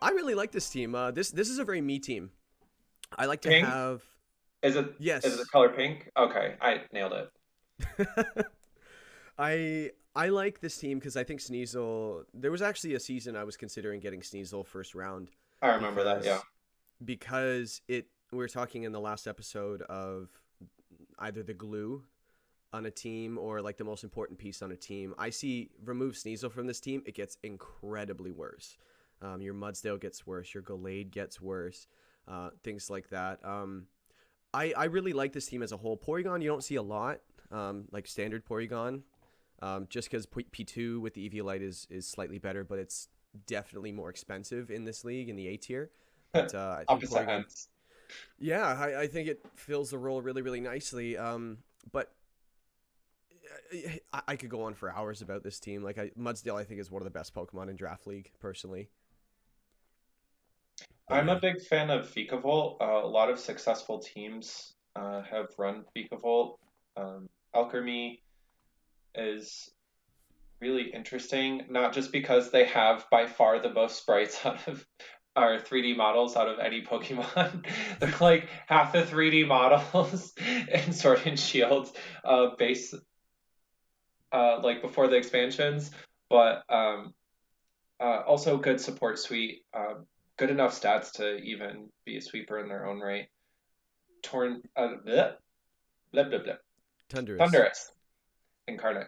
I really like this team. This is a very me team. I like to Pink? have Is it the yes. color pink? Okay, I nailed it. I like this team because I think Sneasel. There was actually a season I was considering getting Sneasel first round I remember that, yeah. because it. We were talking in the last episode of either the glue on a team or like the most important piece on a team. I see remove Sneasel from this team, it gets incredibly worse. Your Mudsdale gets worse. Your Gallade gets worse. Things like that. I really like this team as a whole. Porygon, you don't see a lot, like standard Porygon, just because P2 with the Eviolite is slightly better, but it's definitely more expensive in this league in the A tier. But I think Opposite Porygon, ends. yeah, I think it fills the role really, really nicely. But I could go on for hours about this team. Like Mudsdale, I think is one of the best Pokemon in Draft League, personally. But I'm a yeah, big fan of Vikavolt. A lot of successful teams have run Vikavolt. Alchemy is really interesting, not just because they have by far the most sprites out of our 3D models out of any Pokemon. They're like half the 3D models in Sword and Shield base like before the expansions, but also good support suite, good enough stats to even be a sweeper in their own right. Torn, bleh, bleh, bleh, bleh. Tundurus. Thunderous incarnate.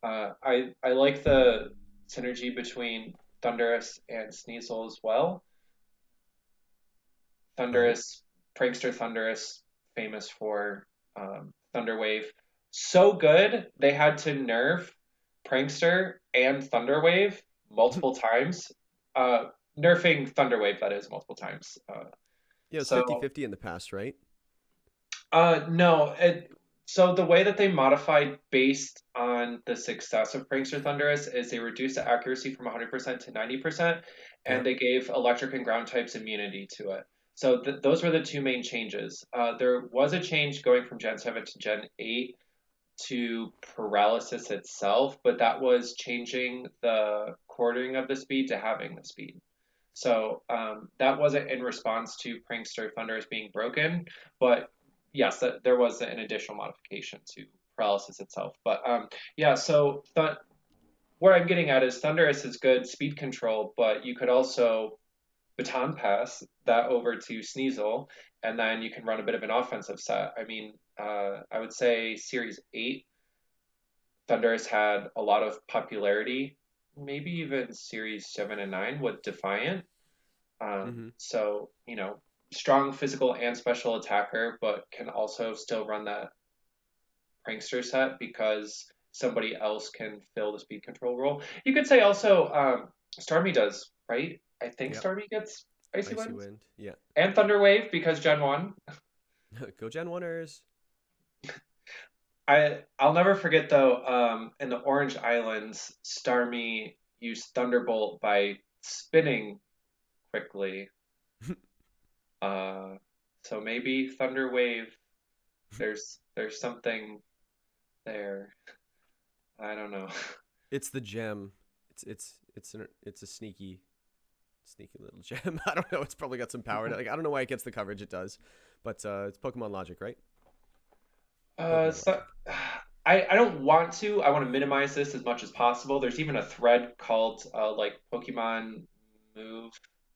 I like the synergy between Thunderous and Sneasel as well. Oh, Thunderous, Prankster Thunderous, famous for Thunder Wave. So good, they had to nerf Prankster and Thunder Wave multiple times. Uh, Nerfing Thunder Wave, that is, multiple times. yeah, it was So 50-50 in the past, right? No. So the way that they modified based on the success of Prankster Thunderous is they reduced the accuracy from 100% to 90%, and Yep. they gave electric and ground types immunity to it. So those were the two main changes. There was a change going from Gen 7 to Gen 8 to paralysis itself, but that was changing the quartering of the speed to having the speed. So that wasn't in response to Prankster Thunderous being broken, but yes, there was an additional modification to paralysis itself. But yeah, so where I'm getting at is Thunderous is good speed control, but you could also baton pass that over to Sneasel, and then you can run a bit of an offensive set. I mean, I would say Series 8 Thunderous had a lot of popularity, maybe even Series 7 and 9 with Defiant. Mm-hmm. Strong physical and special attacker, but can also still run that prankster set because somebody else can fill the speed control role. You could say also Starmie does, right? I think Yep. Starmie gets Icy Icy Wind Wind. Yeah. and Thunder Wave because Gen 1. Go Gen Oneers. I'll never forget though, in the Orange Islands, Starmie used Thunderbolt by spinning quickly. Uh, so maybe Thunder Wave. There's something there. I don't know. It's the gem. It's a sneaky little gem. I don't know. It's probably got some power. Like I don't know why it gets the coverage it does, but it's Pokemon logic, right? Pokemon So logic. I don't want to. I want to minimize this as much as possible. There's even a thread called like Pokemon Move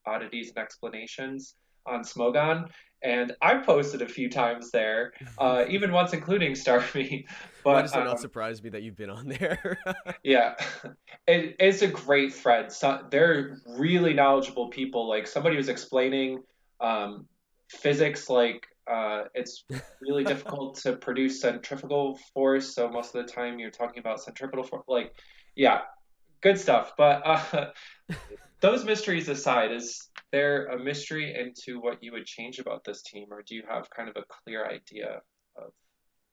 Oddities and Explanations on Smogon, and I've posted a few times there, even once including Starmie. Why But does that not surprise me that you've been on there? yeah, it's a great thread. So they're really knowledgeable people. Like somebody was explaining um, physics, like it's really difficult to produce centrifugal force. So most of the time you're talking about centripetal force. Like, yeah, good stuff. But those mysteries aside, is there a mystery into what you would change about this team, or do you have kind of a clear idea of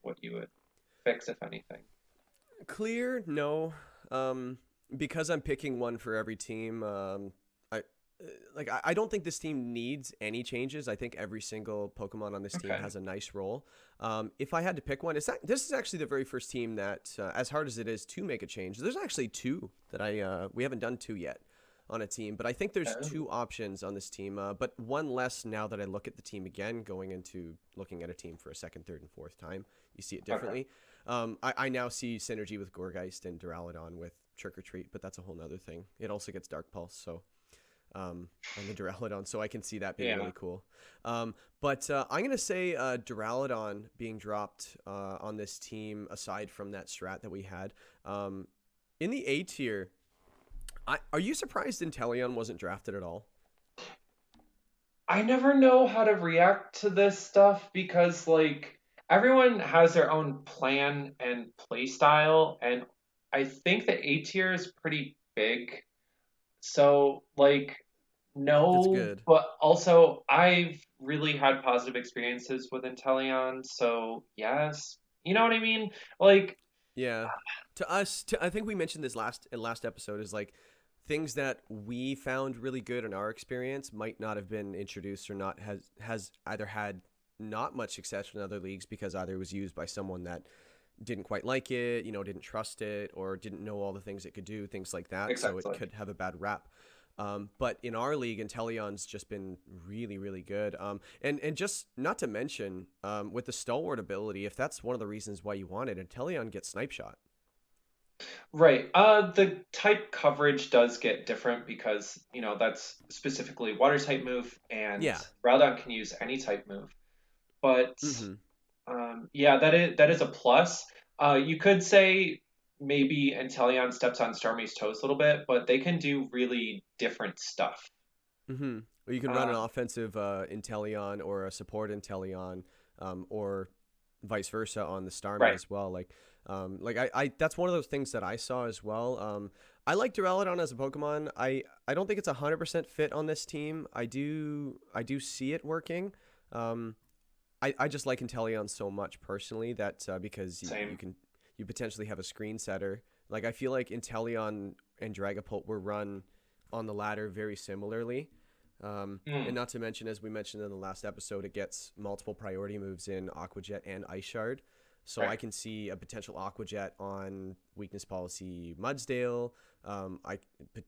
what you would fix, if anything? Clear, no. Um, because I'm picking one for every team. I I don't think this team needs any changes. I think every single Pokemon on this team Okay. has a nice role. If I had to pick one, this is actually the very first team that, as hard as it is to make a change, there's actually two that we haven't done two yet. on a team. But I think there's Oh, two options on this team, but one less now that I look at the team again, going into looking at a team for a second, third, and fourth time. You see it okay. differently. I now see synergy with Gorgeist and Duraludon with Trick or Treat, but that's a whole nother thing. It also gets Dark Pulse, so on the Duraludon, so I can see that being Yeah. really cool. But I'm gonna say Duraludon being dropped on this team, aside from that strat that we had in the A tier. Are you surprised Inteleon wasn't drafted at all? I never know how to react to this stuff because like everyone has their own plan and play style, and I think the A tier is pretty big. So like That's no, good. but also I've really had positive experiences with Inteleon, so yes. You know what I mean? Like Yeah. To us, I think we mentioned this last episode, is like things that we found really good in our experience might not have been introduced, or not has either had not much success in other leagues because either it was used by someone that didn't quite like it, didn't trust it, or didn't know all the things it could do, things like that. So it exactly. could have a bad rap. But in our league, Inteleon's just been really, really good. And just not to mention, with the stalwart ability, if that's one of the reasons why you want it, Inteleon gets snipe shot. Right. The type coverage does get different because, that's specifically water type move, and Yeah. Groudon can use any type move. But Mm-hmm. yeah, that is a plus. You could say maybe Inteleon steps on Starmie's toes a little bit, but they can do really different stuff. Mm-hmm. Or you can run an Uh, offensive Inteleon or a support Inteleon, or vice versa on the Starmie right. as well. Like I that's one of those things that I saw as well. I like Duraludon as a Pokemon. I don't think it's 100% fit on this team. I do see it working. Um, I just like Inteleon so much personally that because Same. you potentially have a screen setter. Like I feel like Inteleon and Dragapult were run on the ladder very similarly. And Hmm. not to mention, as we mentioned in the last episode, it gets multiple priority moves in Aqua Jet and Ice Shard. So I Right. can see a potential Aqua Jet on Weakness Policy Mudsdale. But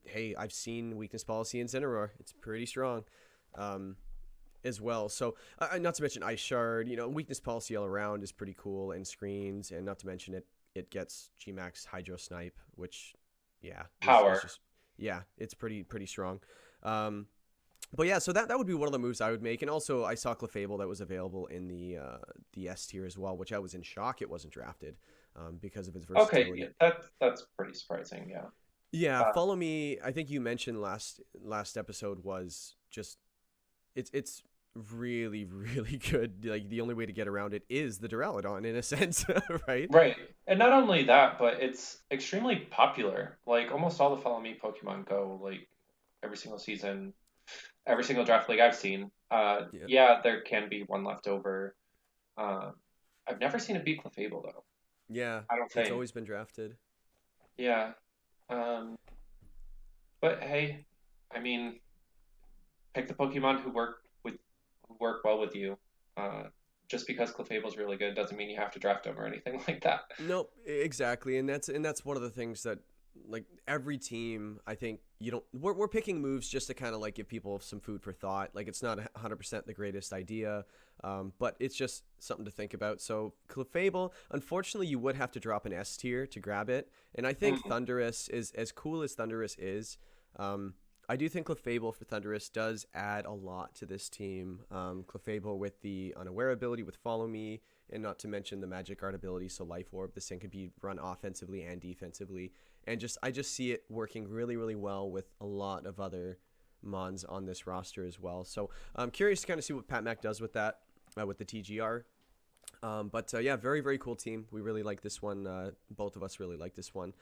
hey, I've seen Weakness Policy in Incineroar. It's pretty strong. Um, as well. So, not to mention Ice Shard, Weakness Policy all around is pretty cool, and screens, and not to mention it gets Gmax Hydro Snipe, which, yeah, is Power. just, yeah, it's pretty strong. Um, but yeah, so that would be one of the moves I would make, and also I saw Clefable that was available in the S tier as well, which I was in shock it wasn't drafted, because of its Okay, yeah, versatility. that's pretty surprising. Yeah. Yeah, Uh, Follow Me. I think you mentioned last episode was just it's really really good. Like the only way to get around it is the Duraludon in a sense, right? Right. And not only that, but it's extremely popular. Like almost all the Follow Me Pokemon Go, like every single season, every single draft league I've seen. Yeah, Yeah, there can be one left over. Um, I've never seen it beat Clefable though. yeah, I don't it's think. always been drafted. Yeah. Um, but hey, I mean, pick the Pokemon who work well with you. Uh, just because Clefable's really good doesn't mean you have to draft them or anything like that. Nope, exactly, and that's one of the things that, like, every team, I think you don't. We're picking moves just to kind of like give people some food for thought. Like it's not 100% the greatest idea, but it's just something to think about. So Clefable, unfortunately, you would have to drop an S tier to grab it, and I think Mm, Thundurus is as cool as Thundurus is. Um, I do think Clefable for Thundurus does add a lot to this team. Clefable with the Unaware ability with Follow Me, and not to mention the Magic Art ability. So Life Orb, this thing could be run offensively and defensively, and I just see it working really really well with a lot of other mons on this roster as well. So I'm curious to kind of see what Pat Mac does with that, with the TGR. But yeah, very very cool team. We really like this one. Both of us really like this one.